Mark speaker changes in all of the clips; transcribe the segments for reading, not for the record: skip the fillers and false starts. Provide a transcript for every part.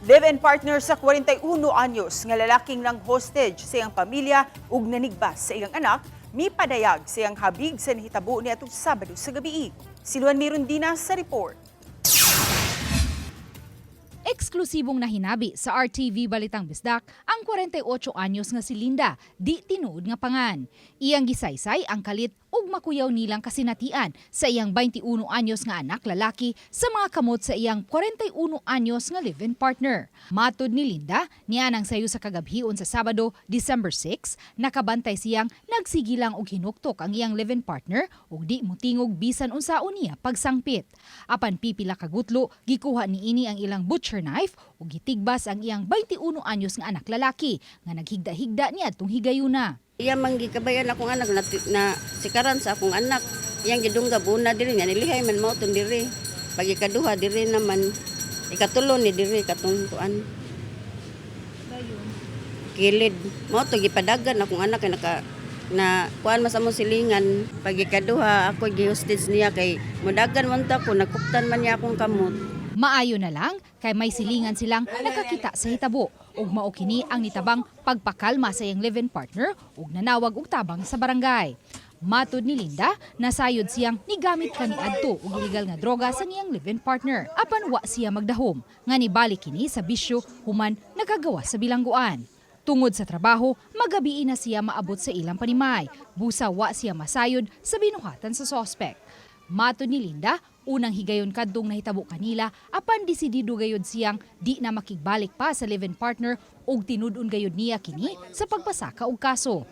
Speaker 1: Live-in partner sa 41 anyos nga lalaking nang hostage sa iyang pamilya ug nanigbas sa iyang anak, mipadayag sa iyang habig sa nahitabo niadtong Sabado sa gabi. Si Luan Mirundina sa report.
Speaker 2: Eksklusibong nahinabi sa RTV Balitang Bisdak ang 48 anyos nga si Linda, di tinuod nga pangan. Iyang gisaysay ang kalit ug makuyaw nilang kasinatian sa iyang 21 anyos nga anak lalaki sa mga kamot sa iyang 41 anyos nga live-in partner. Matud ni Linda, niya nang sayo sa kagabhion sa Sabado, December 6, nakabantay siyang nagsigilang og hinuktok ang iyang live-in partner ug di mutingog bisan unsaon niya pagsangpit. Apan pipila ka gutlo, gikuha niini ang ilang butcher knife ug gitigbas ang iyang 21 anyos nga anak lalaki nga naghigda-higda niadtong higayuna.
Speaker 3: Iya manggi kabayan akong anak na sikaran sa akong anak. Iyang gidunggab una diri nga nilihay man mao ton diri. Pag ikaduha diri naman ikatulo ni diri katong tuan. Kilid. Mao to gipadagan akong anak kay na kuan mas among silingan. Pag ikaduha ako gi-hostage niya kay mudagan man ta ko nakuptan man niya akong kamot.
Speaker 2: Maayo na lang kay may silingan silang nakakita sa hitabo ug mao kini ang nitabang pagpakalma sa iyang live-in partner ug nanawag og tabang sa barangay. Matud ni Linda, nasayod siyang nigamit kaniadto og illegal nga droga sa iyang live-in partner. Apan wa siya magdahom nga nibalik kini sa bisyo human nakagawa sa bilangguan. Tungod sa trabaho, magabi na siya maabot sa ilang panimay. Busa wa siya masayod sa binuhatan sa sospek. Matud ni Linda, unang higayon kadtong nahitabo kanila apan desidido gayud siyang di na makigbalik pa sa live-in partner ug tinud-on gayud niya kini sa pagpasaka og kaso.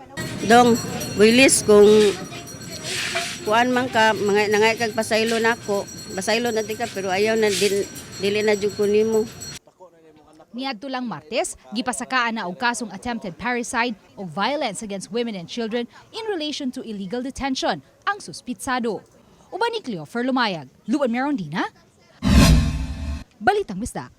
Speaker 3: Dong, wilis kung kuan man ka mga nangay kag pasaylo nako. Pasaylo na ka pero ayaw na dili na jud ko nimo.
Speaker 2: Niadto lang Martes, gipasakaan na og kasong attempted parricide ug violence against women and children in relation to illegal detention ang suspitsado. Uban ni Cleofer Lumayag, Luan Mirundina, Balitang Bisdak.